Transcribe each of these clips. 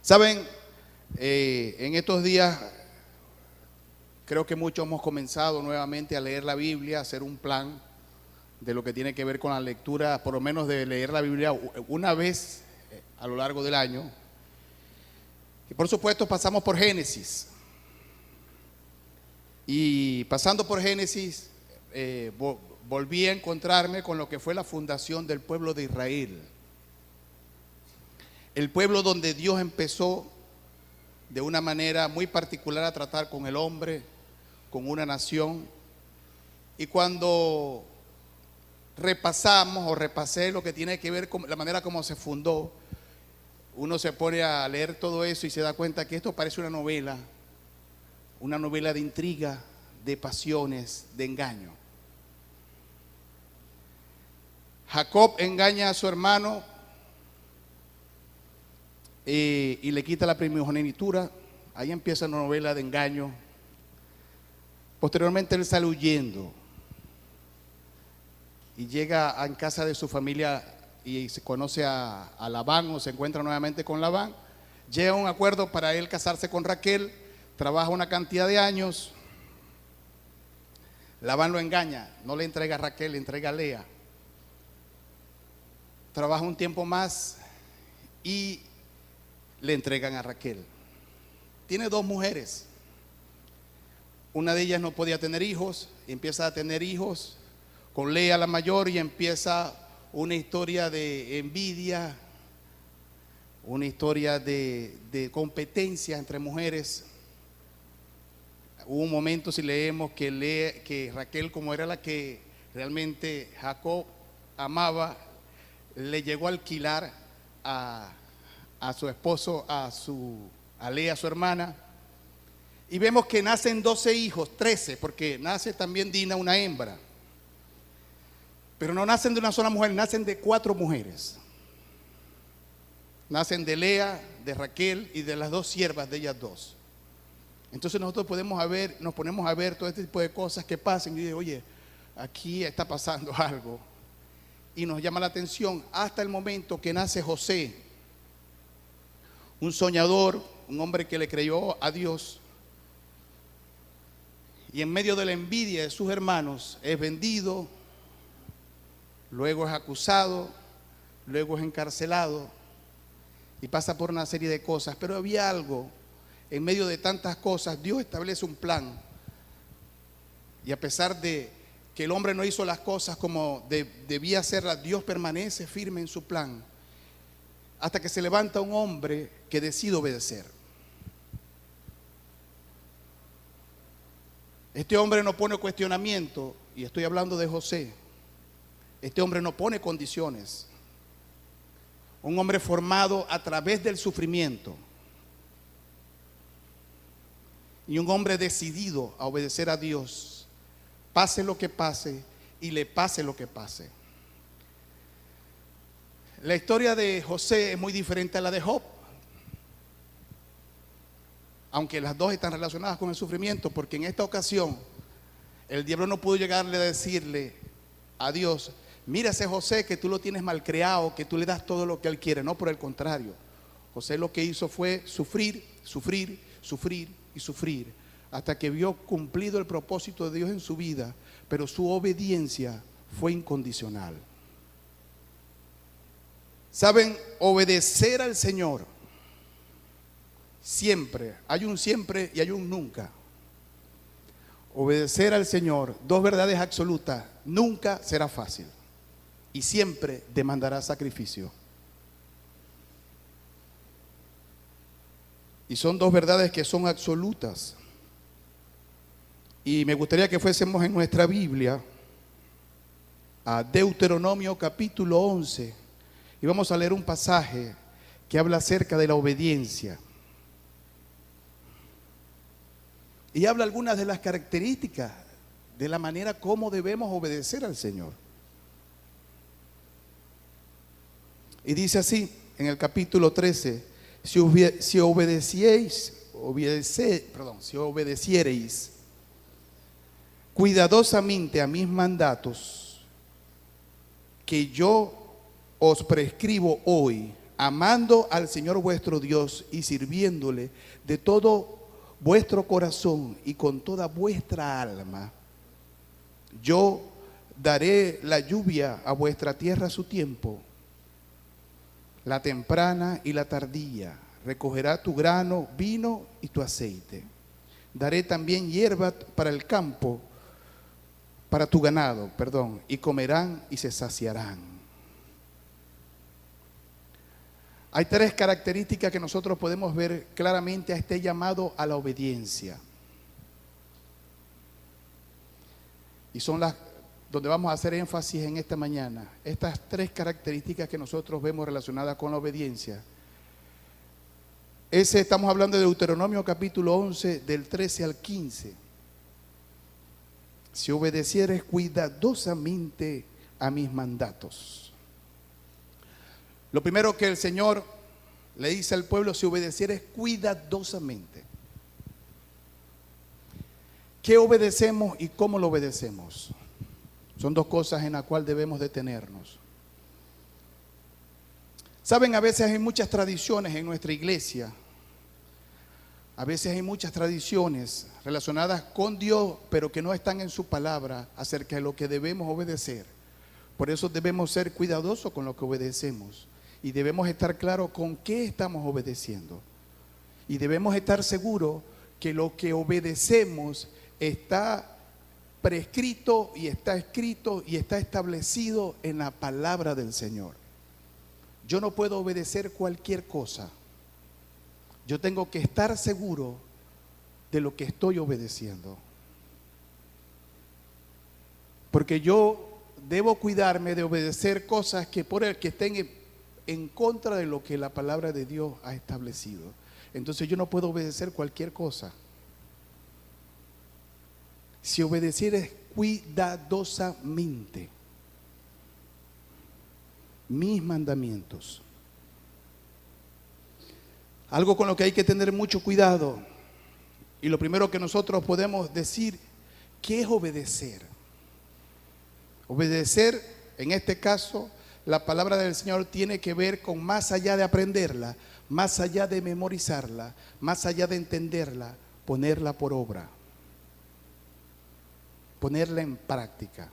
Saben, en estos días creo que muchos hemos comenzado nuevamente a leer la Biblia, a hacer un plan de lo que tiene que ver con la lectura, por lo menos de leer la Biblia una vez a lo largo del año. Y por supuesto pasamos por Génesis. Y pasando por Génesis, volví a encontrarme con lo que fue la fundación del pueblo de Israel. El pueblo donde Dios empezó de una manera muy particular a tratar con el hombre, con una nación. Y cuando repasé lo que tiene que ver con la manera como se fundó, uno se pone a leer todo eso y se da cuenta que esto parece una novela de intriga, de pasiones, de engaño. Jacob engaña a su hermano y le quita la primogenitura. Ahí empieza una novela de engaño. Posteriormente él sale huyendo y llega en casa de su familia y se conoce a Labán, o se encuentra nuevamente con Labán. Llega a un acuerdo para él casarse con Raquel. Trabaja una cantidad de años. Labán lo engaña, no le entrega a Raquel, le entrega a Lea. Trabaja un tiempo más y le entregan a Raquel. Tiene dos mujeres. Una de ellas no podía tener hijos, y empieza a tener hijos con Lea la mayor, y empieza una historia de envidia, una historia de competencia entre mujeres. Hubo un momento, si leemos, que Raquel, como era la que realmente Jacob amaba, le llegó a alquilar a su esposo, a Lea, su hermana. Y vemos que nacen 12 hijos, 13, porque nace también Dina, una hembra. Pero no nacen de una sola mujer, nacen de 4 mujeres. Nacen de Lea, de Raquel y de las 2 siervas de ellas dos. Entonces nosotros nos ponemos a ver todo este tipo de cosas que pasan y digo, oye, aquí está pasando algo. Y nos llama la atención hasta el momento que nace José, un soñador, un hombre que le creyó a Dios. Y en medio de la envidia de sus hermanos es vendido, luego es acusado, luego es encarcelado y pasa por una serie de cosas. Pero había algo, en medio de tantas cosas, Dios establece un plan. Y a pesar de que el hombre no hizo las cosas como debía hacerlas, Dios permanece firme en su plan, hasta que se levanta un hombre que decide obedecer. Este hombre no pone cuestionamiento, y estoy hablando de José. Este hombre no pone condiciones. Un hombre formado a través del sufrimiento. Y un hombre decidido a obedecer a Dios, pase lo que pase y le pase lo que pase. La historia de José es muy diferente a la de Job, aunque las dos están relacionadas con el sufrimiento, porque en esta ocasión el diablo no pudo llegarle a decirle a Dios, mira ese José que tú lo tienes malcriado, que tú le das todo lo que él quiere. No, por el contrario, José lo que hizo fue sufrir, sufrir, sufrir y sufrir, hasta que vio cumplido el propósito de Dios en su vida, pero su obediencia fue incondicional. Saben, obedecer al Señor, siempre, hay un siempre y hay un nunca. Obedecer al Señor, dos verdades absolutas, nunca será fácil y siempre demandará sacrificio. Y son dos verdades que son absolutas. Y me gustaría que fuésemos en nuestra Biblia a Deuteronomio capítulo 11. Y vamos a leer un pasaje que habla acerca de la obediencia. Y habla algunas de las características de la manera como debemos obedecer al Señor. Y dice así en el capítulo 13. Si obedeciereis cuidadosamente a mis mandatos que yo os prescribo hoy, amando al Señor vuestro Dios y sirviéndole de todo vuestro corazón y con toda vuestra alma, yo daré la lluvia a vuestra tierra a su tiempo, la temprana y la tardía. Recogerá tu grano, vino y tu aceite. Daré también hierba para el campo, para tu ganado, y comerán y se saciarán. Hay tres características que nosotros podemos ver claramente a este llamado a la obediencia. Y son las donde vamos a hacer énfasis en esta mañana. Estas tres características que nosotros vemos relacionadas con la obediencia. Estamos hablando de Deuteronomio capítulo 11, del 13 al 15. Si obedecieres cuidadosamente a mis mandatos. Lo primero que el Señor le dice al pueblo, si obedecieres cuidadosamente. ¿Qué obedecemos y cómo lo obedecemos? Son dos cosas en las cuales debemos detenernos. Saben, a veces hay muchas tradiciones en nuestra iglesia. A veces hay muchas tradiciones relacionadas con Dios, pero que no están en su palabra acerca de lo que debemos obedecer. Por eso debemos ser cuidadosos con lo que obedecemos. Y debemos estar claros con qué estamos obedeciendo. Y debemos estar seguros que lo que obedecemos está prescrito y está escrito y está establecido en la palabra del Señor. Yo no puedo obedecer cualquier cosa. Yo tengo que estar seguro de lo que estoy obedeciendo. Porque yo debo cuidarme de obedecer cosas que estén en contra de lo que la palabra de Dios ha establecido. Entonces yo no puedo obedecer cualquier cosa. Si obedecieres cuidadosamente mis mandamientos. Algo con lo que hay que tener mucho cuidado. Y lo primero que nosotros podemos decir, ¿qué es obedecer? Obedecer, en este caso, la palabra del Señor tiene que ver con más allá de aprenderla, más allá de memorizarla, más allá de entenderla, ponerla por obra. Ponerla en práctica.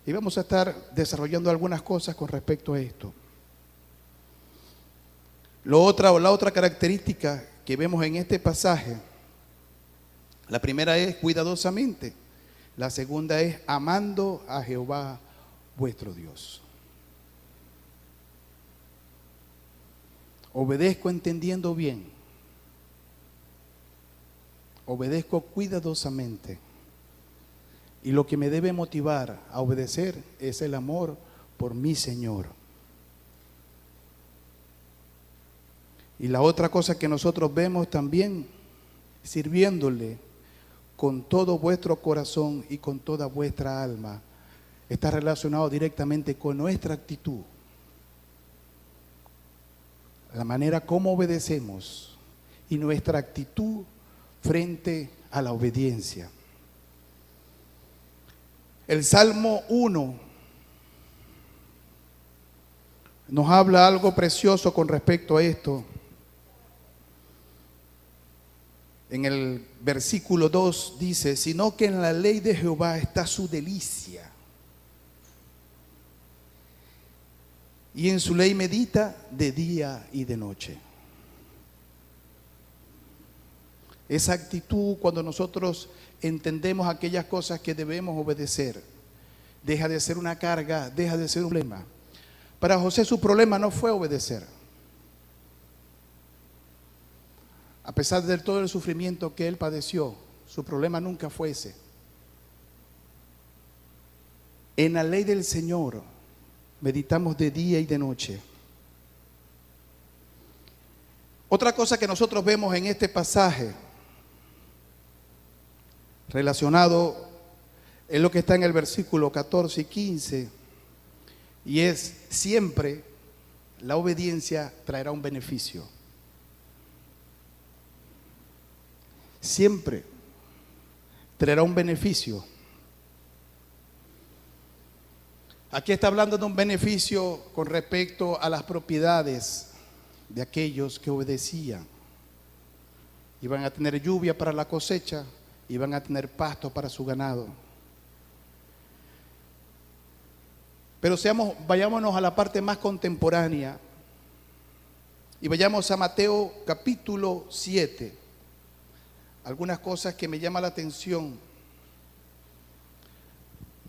Y vamos a estar desarrollando algunas cosas con respecto a esto. La otra característica que vemos en este pasaje, la primera es cuidadosamente, la segunda es amando a Jehová vuestro Dios. Obedezco entendiendo bien, obedezco cuidadosamente. Y lo que me debe motivar a obedecer es el amor por mi Señor. Y la otra cosa que nosotros vemos también, sirviéndole con todo vuestro corazón y con toda vuestra alma, está relacionado directamente con nuestra actitud. La manera como obedecemos y nuestra actitud frente a la obediencia. El Salmo 1 nos habla algo precioso con respecto a esto. En el versículo 2 dice, sino que en la ley de Jehová está su delicia, y en su ley medita de día y de noche. Esa actitud, cuando nosotros entendemos aquellas cosas que debemos obedecer, deja de ser una carga, deja de ser un problema. Para José su problema no fue obedecer. A pesar de todo el sufrimiento que él padeció, su problema nunca fue ese. En la ley del Señor meditamos de día y de noche. Otra cosa que nosotros vemos en este pasaje relacionado es lo que está en el versículo 14 y 15, y es: siempre la obediencia traerá un beneficio. Siempre traerá un beneficio. Aquí está hablando de un beneficio con respecto a las propiedades de aquellos que obedecían. Iban a tener lluvia para la cosecha, iban a tener pasto para su ganado. Pero vayámonos a la parte más contemporánea y vayamos a Mateo capítulo 7. Algunas cosas que me llaman la atención.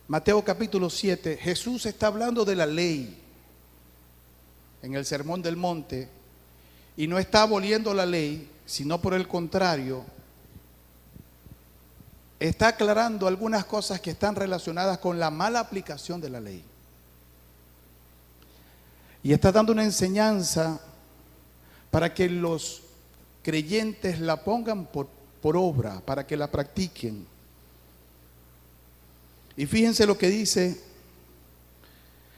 Mateo capítulo 7, Jesús está hablando de la ley en el Sermón del Monte y no está aboliendo la ley, sino por el contrario, está aclarando algunas cosas que están relacionadas con la mala aplicación de la ley. Y está dando una enseñanza para que los creyentes la pongan por obra, para que la practiquen. Y fíjense lo que dice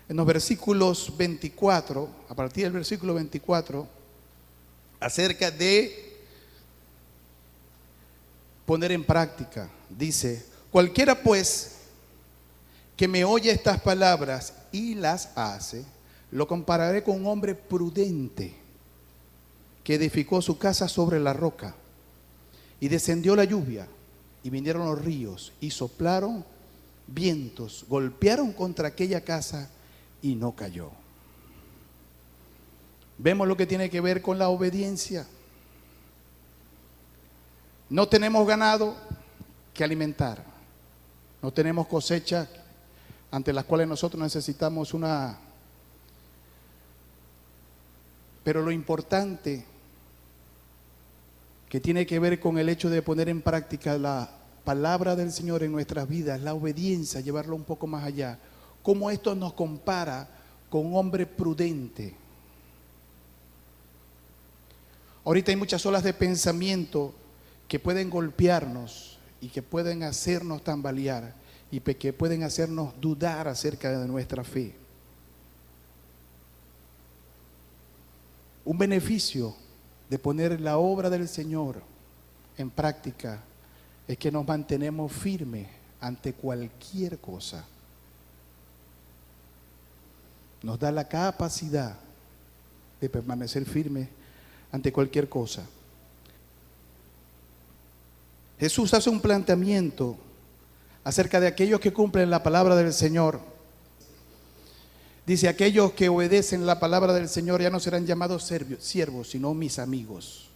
en los versículos 24, a partir del versículo 24, acerca de poner en práctica. Dice: cualquiera pues que me oye estas palabras y las hace, lo compararé con un hombre prudente que edificó su casa sobre la roca. Y descendió la lluvia, y vinieron los ríos, y soplaron vientos, golpearon contra aquella casa, y no cayó. Vemos lo que tiene que ver con la obediencia. No tenemos ganado que alimentar. No tenemos cosecha ante las cuales nosotros necesitamos una... Pero lo importante que tiene que ver con el hecho de poner en práctica la palabra del Señor en nuestras vidas, la obediencia, llevarlo un poco más allá. Cómo esto nos compara con un hombre prudente. Ahorita hay muchas olas de pensamiento que pueden golpearnos y que pueden hacernos tambalear y que pueden hacernos dudar acerca de nuestra fe. Un beneficio de poner la obra del Señor en práctica es que nos mantenemos firmes ante cualquier cosa. Nos da la capacidad de permanecer firmes ante cualquier cosa. Jesús hace un planteamiento acerca de aquellos que cumplen la palabra del Señor. Dice: aquellos que obedecen la palabra del Señor ya no serán llamados siervos, sino mis amigos.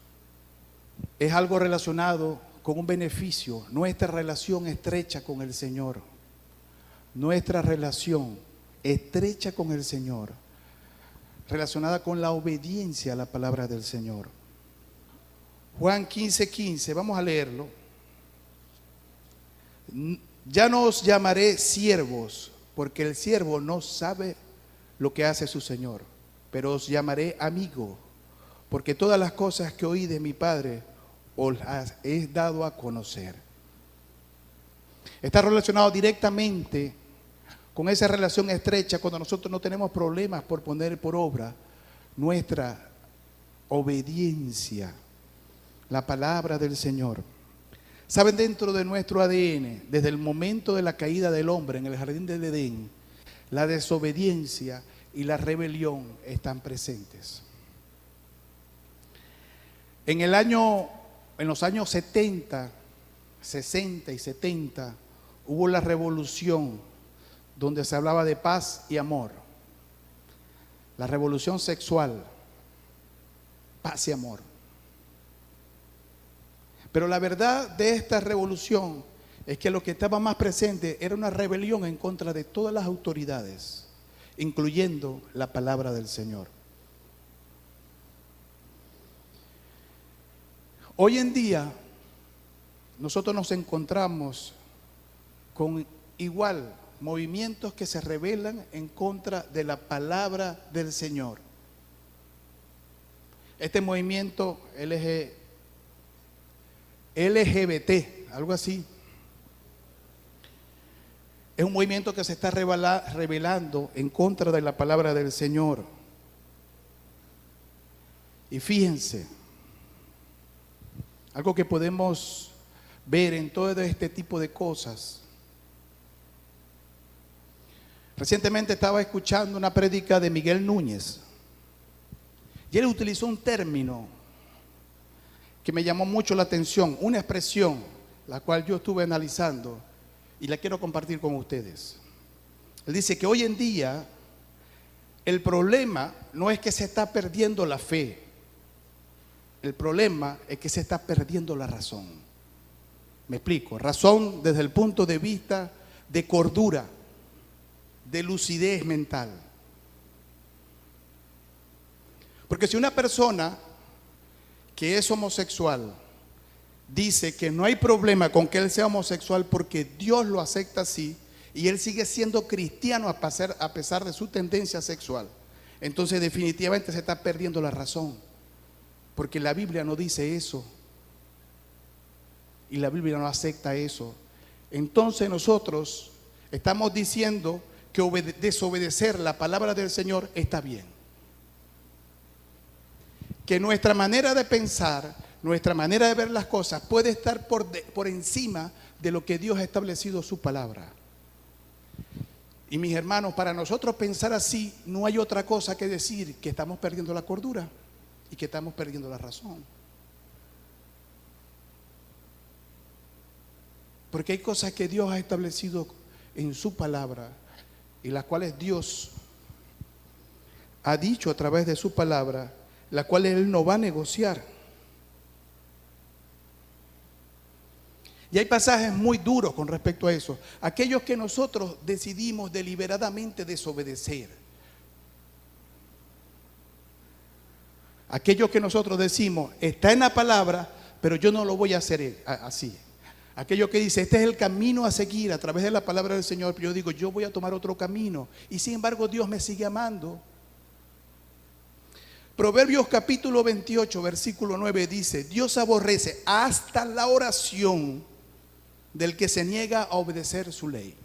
Es algo relacionado con un beneficio, nuestra relación estrecha con el Señor. Nuestra relación estrecha con el Señor, relacionada con la obediencia a la palabra del Señor. Juan 15:15, vamos a leerlo. Ya no os llamaré siervos, porque el siervo no sabe lo que hace su Señor, pero os llamaré amigo, porque todas las cosas que oí de mi Padre os las he dado a conocer. Está relacionado directamente con esa relación estrecha cuando nosotros no tenemos problemas por poner por obra nuestra obediencia, la palabra del Señor. Saben, dentro de nuestro ADN, desde el momento de la caída del hombre en el jardín del Edén, la desobediencia y la rebelión están presentes. En los años 70, 60 y 70, hubo la revolución donde se hablaba de paz y amor. La revolución sexual, paz y amor. Pero la verdad de esta revolución es que lo que estaba más presente era una rebelión en contra de todas las autoridades, incluyendo la palabra del Señor. Hoy en día nosotros nos encontramos con igual movimientos que se rebelan en contra de la palabra del Señor. Este movimiento LGBT, algo así, es un movimiento que se está rebelando en contra de la palabra del Señor. Y fíjense, algo que podemos ver en todo este tipo de cosas Recientemente estaba escuchando una prédica de Miguel Núñez y él utilizó un término que me llamó mucho la atención, una expresión la cual yo estuve analizando y la quiero compartir con ustedes. Él dice que hoy en día el problema no es que se está perdiendo la fe, el problema es que se está perdiendo la razón. Me explico, razón desde el punto de vista de cordura, de lucidez mental. Porque si una persona que es homosexual dice que no hay problema con que él sea homosexual porque Dios lo acepta así y él sigue siendo cristiano a pesar de su tendencia sexual, entonces definitivamente se está perdiendo la razón, porque la Biblia no dice eso y la Biblia no acepta eso. Entonces nosotros estamos diciendo que desobedecer la palabra del Señor está bien, que nuestra manera de pensar, nuestra manera de ver las cosas puede estar por encima de lo que Dios ha establecido en su palabra. Y mis hermanos, para nosotros pensar así, no hay otra cosa que decir que estamos perdiendo la cordura y que estamos perdiendo la razón. Porque hay cosas que Dios ha establecido en su palabra y las cuales Dios ha dicho a través de su palabra, las cuales Él no va a negociar. Y hay pasajes muy duros con respecto a eso. Aquellos que nosotros decidimos deliberadamente desobedecer. Aquellos que nosotros decimos, está en la palabra, pero yo no lo voy a hacer así. Aquello que dice, este es el camino a seguir a través de la palabra del Señor, pero yo digo, yo voy a tomar otro camino. Y sin embargo Dios me sigue amando. Proverbios capítulo 28, versículo 9 dice, Dios aborrece hasta la oración del que se niega a obedecer su ley.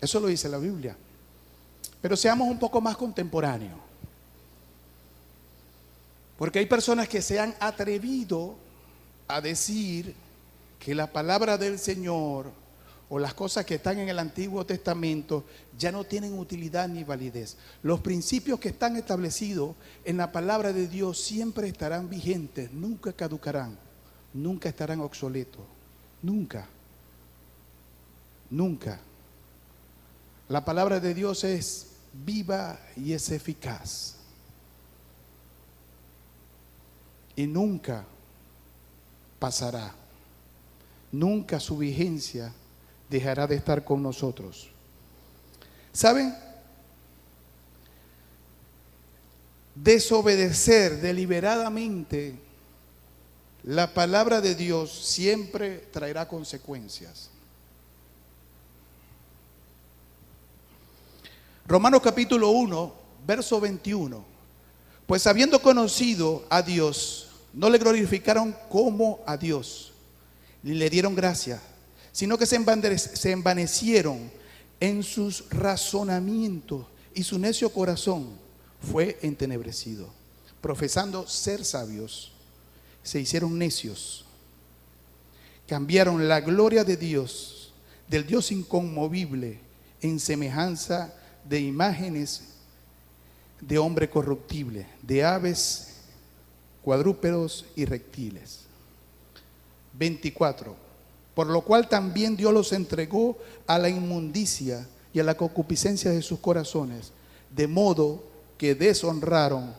Eso lo dice la Biblia. Pero seamos un poco más contemporáneos. Porque hay personas que se han atrevido a decir que la palabra del Señor o las cosas que están en el Antiguo Testamento ya no tienen utilidad ni validez. Los principios que están establecidos en la palabra de Dios siempre estarán vigentes, nunca caducarán, nunca estarán obsoletos, nunca, nunca. La palabra de Dios es viva y es eficaz. Y nunca pasará, nunca su vigencia dejará de estar con nosotros. ¿Saben? Desobedecer deliberadamente la palabra de Dios siempre traerá consecuencias. Romanos capítulo 1, verso 21. Pues habiendo conocido a Dios, no le glorificaron como a Dios, ni le dieron gracia, sino que se envanecieron en sus razonamientos y su necio corazón fue entenebrecido. Profesando ser sabios, se hicieron necios. Cambiaron la gloria de Dios, del Dios inconmovible, en semejanza de imágenes de hombre corruptible, de aves, cuadrúpedos y reptiles. 24. Por lo cual también Dios los entregó a la inmundicia y a la concupiscencia de sus corazones, de modo que deshonraron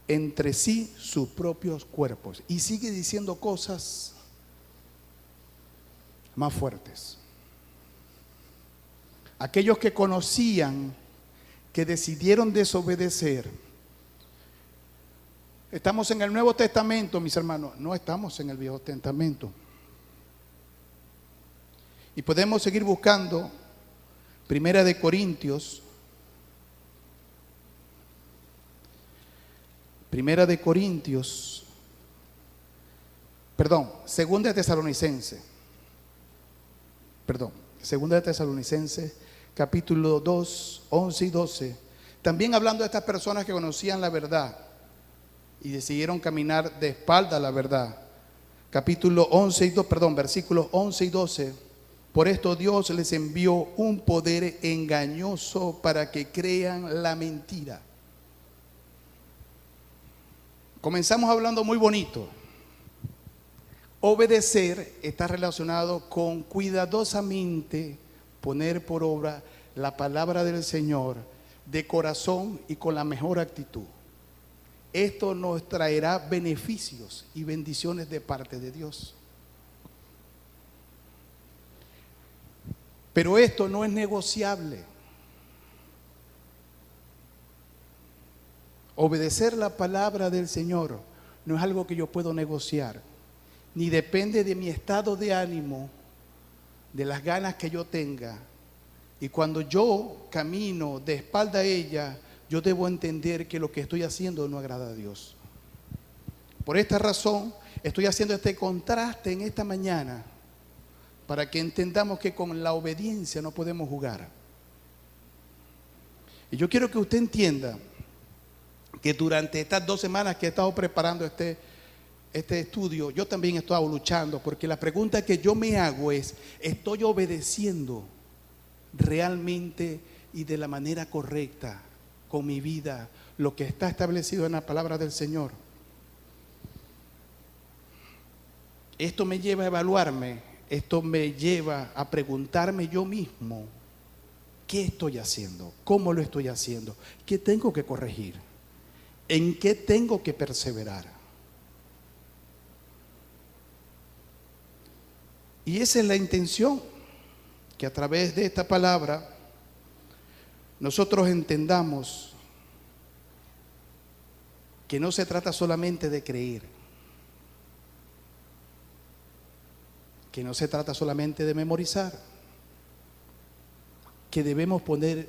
entre sí sus propios cuerpos. Y sigue diciendo cosas más fuertes. Aquellos que conocían, que decidieron desobedecer. Estamos en el Nuevo Testamento, mis hermanos, no estamos en el Viejo Testamento. Y podemos seguir buscando Primera de Corintios, Segunda de Tesalonicenses, capítulo 2, 11 y 12. También hablando de estas personas que conocían la verdad y decidieron caminar de espalda a la verdad. capítulo 11 y 2, perdón, versículos 11 y 12. Por esto Dios les envió un poder engañoso para que crean la mentira. Comenzamos hablando muy bonito. Obedecer está relacionado con cuidadosamente poner por obra la palabra del Señor de corazón y con la mejor actitud. Esto nos traerá beneficios y bendiciones de parte de Dios. Pero esto no es negociable. Obedecer la palabra del Señor no es algo que yo puedo negociar, ni depende de mi estado de ánimo, de las ganas que yo tenga. Y cuando yo camino de espalda a ella, yo debo entender que lo que estoy haciendo no agrada a Dios. Por esta razón, estoy haciendo este contraste en esta mañana para que entendamos que con la obediencia no podemos jugar. Y yo quiero que usted entienda que durante estas 2 semanas que he estado preparando este estudio, yo también he estado luchando, porque la pregunta que yo me hago es: ¿estoy obedeciendo realmente y de la manera correcta con mi vida lo que está establecido en la palabra del Señor? Esto me lleva a evaluarme, esto me lleva a preguntarme yo mismo: ¿qué estoy haciendo? ¿Cómo lo estoy haciendo? ¿Qué tengo que corregir? ¿En qué tengo que perseverar? Y esa es la intención, que a través de esta palabra nosotros entendamos que no se trata solamente de creer, que no se trata solamente de memorizar, que debemos poner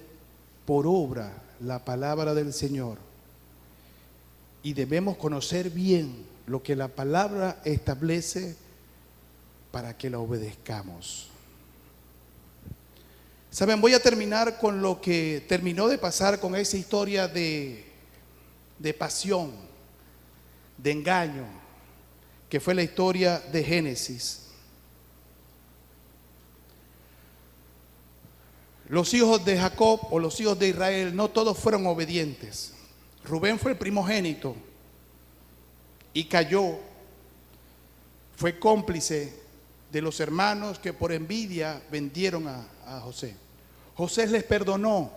por obra la palabra del Señor y debemos conocer bien lo que la palabra establece para que la obedezcamos. Saben, voy a terminar con lo que terminó de pasar con esa historia de pasión, de engaño, que fue la historia de Génesis. Los hijos de Jacob o los hijos de Israel no todos fueron obedientes. Rubén fue el primogénito y cayó, fue cómplice de los hermanos que por envidia vendieron a José. José les perdonó.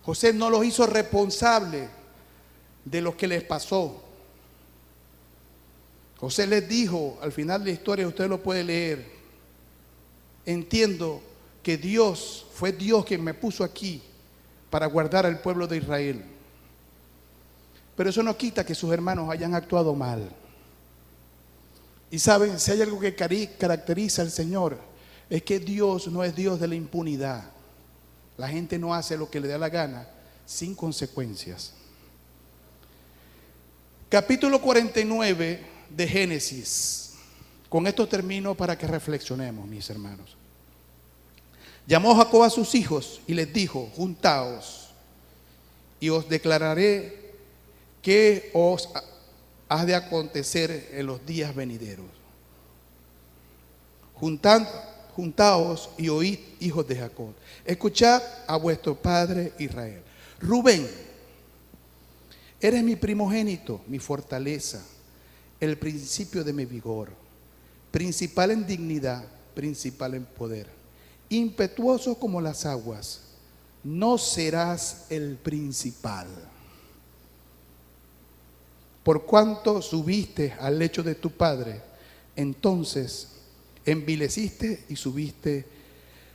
José no los hizo responsable de lo que les pasó. José les dijo, al final de la historia usted lo puede leer: entiendo que Dios fue Dios quien me puso aquí para guardar al pueblo de Israel. Pero eso no quita que sus hermanos hayan actuado mal. Y saben, si hay algo que caracteriza al Señor, es que Dios no es Dios de la impunidad. La gente no hace lo que le da la gana sin consecuencias. Capítulo 49 de Génesis. Con esto termino para que reflexionemos, mis hermanos. Llamó Jacob a sus hijos y les dijo: juntaos y os declararé qué os ha de acontecer en los días venideros. Juntaos y oíd, hijos de Jacob, escuchad a vuestro padre Israel. Rubén, eres mi primogénito, mi fortaleza, el principio de mi vigor, principal en dignidad, principal en poder, impetuoso como las aguas, no serás el principal. Por cuanto subiste al lecho de tu padre, entonces envileciste y subiste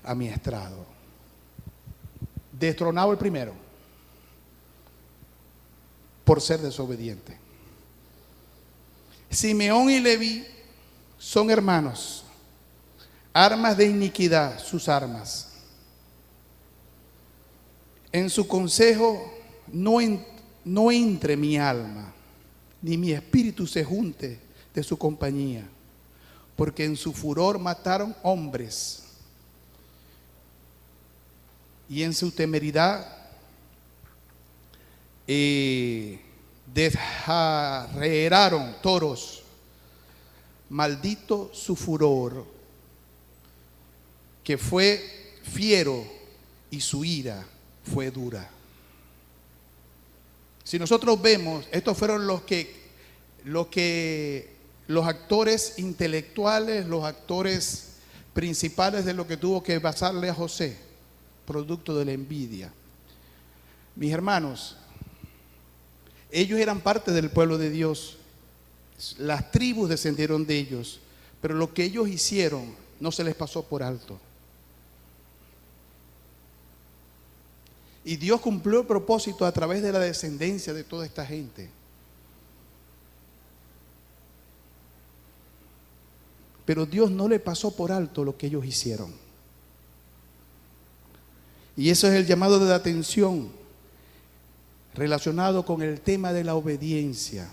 a mi estrado. Destronado el primero por ser desobediente. Simeón y Leví son hermanos, armas de iniquidad sus armas. En su consejo no entre mi alma, ni mi espíritu se junte de su compañía, porque en su furor mataron hombres y en su temeridad desarrearon toros. maldito su furor, que fue fiero y su ira fue dura. Si nosotros vemos, estos fueron los actores intelectuales, los actores principales de lo que tuvo que pasarle a José, producto de la envidia. Mis hermanos, ellos eran parte del pueblo de Dios, las tribus descendieron de ellos, pero lo que ellos hicieron no se les pasó por alto. Y Dios cumplió el propósito a través de la descendencia de toda esta gente. Pero Dios no le pasó por alto lo que ellos hicieron. Y eso es el llamado de la atención relacionado con el tema de la obediencia.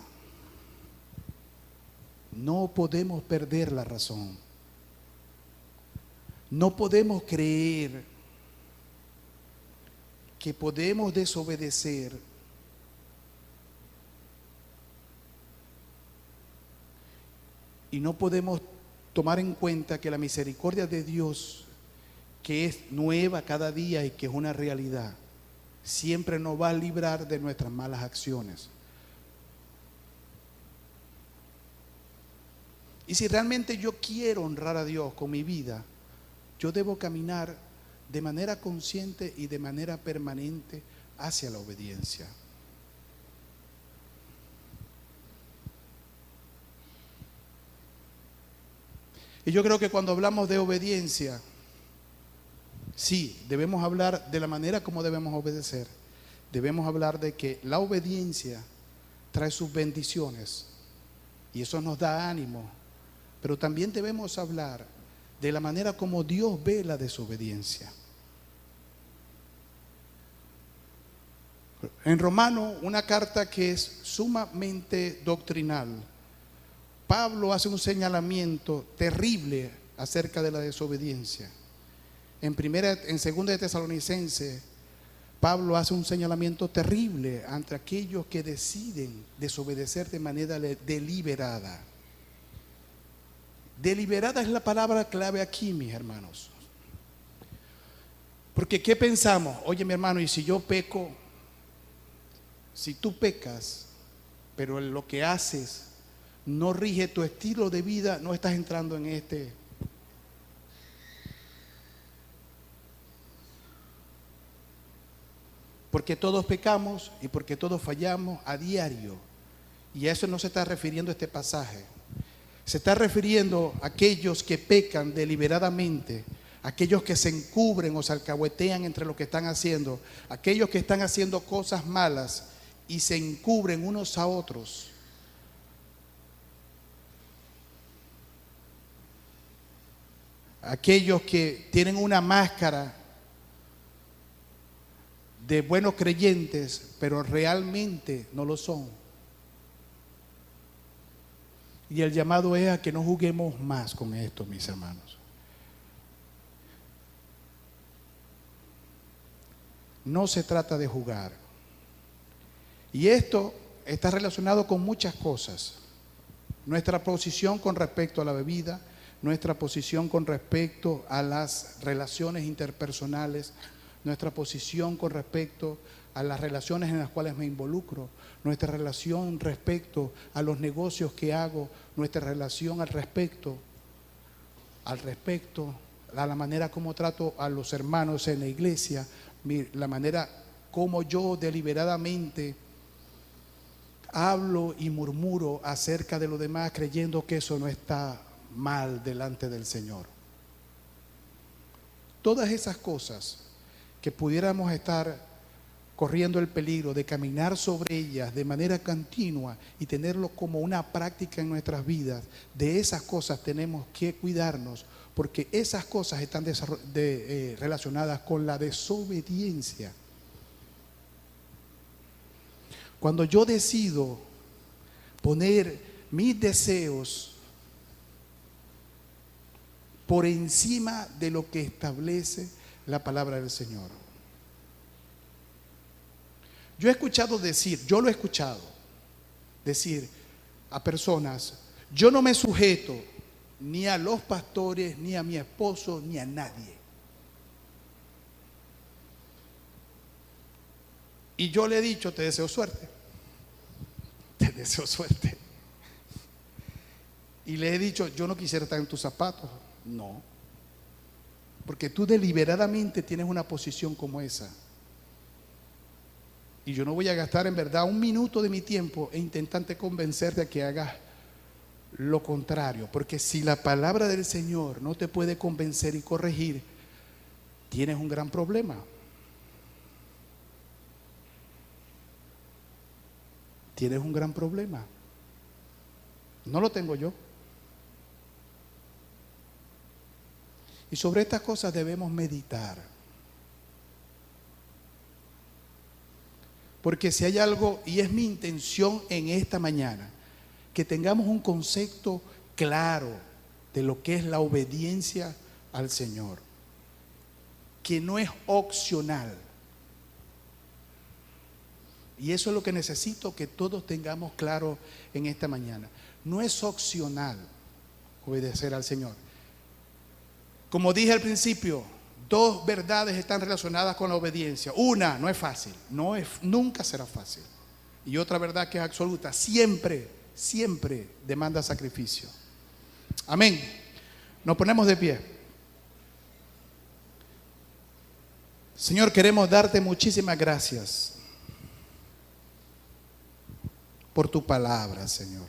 No podemos perder la razón. No podemos creer que podemos desobedecer y no podemos tomar en cuenta que la misericordia de Dios, que es nueva cada día y que es una realidad, siempre nos va a librar de nuestras malas acciones. Y si realmente yo quiero honrar a Dios con mi vida, yo debo caminar de manera consciente y de manera permanente hacia la obediencia. Y yo creo que cuando hablamos de obediencia, sí, debemos hablar de la manera como debemos obedecer. Debemos hablar de que la obediencia trae sus bendiciones y eso nos da ánimo. Pero también debemos hablar de la manera como Dios ve la desobediencia. En Romanos, una carta que es sumamente doctrinal, Pablo hace un señalamiento terrible acerca de la desobediencia. En segunda de Tesalonicenses, Pablo hace un señalamiento terrible ante aquellos que deciden desobedecer de manera deliberada. Deliberada es la palabra clave aquí, mis hermanos. Porque ¿qué pensamos? Oye, mi hermano, y si yo peco, si tú pecas, pero lo que haces no rige tu estilo de vida, no estás entrando en este. Porque todos pecamos y porque todos fallamos a diario. Y a eso no se está refiriendo este pasaje. Se está refiriendo a aquellos que pecan deliberadamente, aquellos que se encubren o se alcahuetean entre lo que están haciendo, aquellos que están haciendo cosas malas y se encubren unos a otros. Aquellos que tienen una máscara de buenos creyentes, pero realmente no lo son. Y el llamado es a que no juguemos más con esto, mis hermanos. No se trata de jugar. Y esto está relacionado con muchas cosas. Nuestra posición con respecto a la bebida, nuestra posición con respecto a las relaciones interpersonales, nuestra posición con respecto a las relaciones en las cuales me involucro, nuestra relación respecto a los negocios que hago, nuestra relación al respecto a la manera como trato a los hermanos en la iglesia, la manera como yo deliberadamente hablo y murmuro acerca de los demás creyendo que eso no está mal delante del Señor. Todas esas cosas que pudiéramos estar corriendo el peligro de caminar sobre ellas de manera continua y tenerlo como una práctica en nuestras vidas, de esas cosas tenemos que cuidarnos, porque esas cosas están relacionadas con la desobediencia. Cuando yo decido poner mis deseos por encima de lo que establece la palabra del Señor. Yo lo he escuchado decir a personas, Yo no me sujeto ni a los pastores, ni a mi esposo, ni a nadie. Y yo le he dicho, te deseo suerte. Te deseo suerte. Y le he dicho, yo no quisiera estar en tus zapatos. No. Porque tú deliberadamente tienes una posición como esa. Y yo no voy a gastar en verdad un minuto de mi tiempo e intentarte convencerte a que hagas lo contrario. Porque si la palabra del Señor no te puede convencer y corregir, tienes un gran problema. Tienes un gran problema. No lo tengo yo. Y sobre estas cosas debemos meditar. Porque si hay algo, y es mi intención en esta mañana, que tengamos un concepto claro de lo que es la obediencia al Señor, que no es opcional. Y eso es lo que necesito que todos tengamos claro en esta mañana. No es opcional obedecer al Señor. Como dije al principio, dos verdades están relacionadas con la obediencia. Una, no es fácil, nunca será fácil. Y otra verdad que es absoluta, siempre demanda sacrificio. Amén. Nos ponemos de pie. Señor, queremos darte muchísimas gracias por tu palabra, Señor.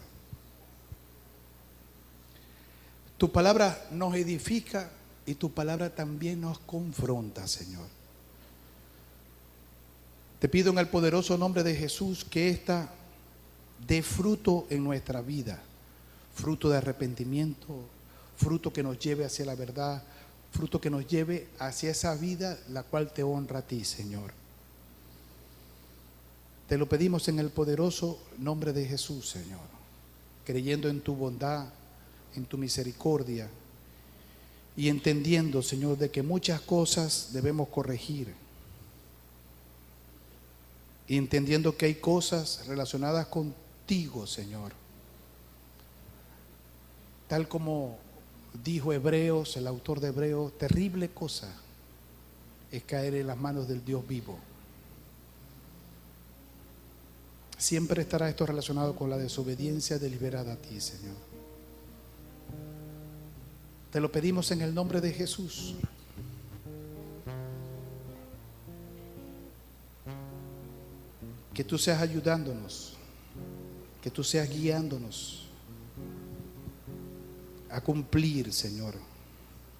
Tu palabra nos edifica y tu palabra también nos confronta, Señor. Te pido en el poderoso nombre de Jesús que esta dé fruto en nuestra vida, fruto de arrepentimiento, fruto que nos lleve hacia la verdad, fruto que nos lleve hacia esa vida la cual te honra a ti, Señor. Te lo pedimos en el poderoso nombre de Jesús, Señor, creyendo en tu bondad, en tu misericordia y entendiendo, Señor, de que muchas cosas debemos corregir y entendiendo que hay cosas relacionadas contigo, Señor. Tal como dijo Hebreos, el autor de Hebreos, terrible cosa es caer en las manos del Dios vivo. Siempre estará esto relacionado con la desobediencia deliberada a ti, Señor. Te lo pedimos en el nombre de Jesús. Que tú seas ayudándonos, que tú seas guiándonos a cumplir, Señor,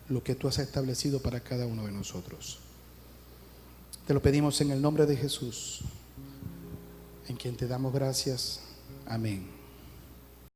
lo que tú has establecido para cada uno de nosotros. Te lo pedimos en el nombre de Jesús, en quien te damos gracias. Amén.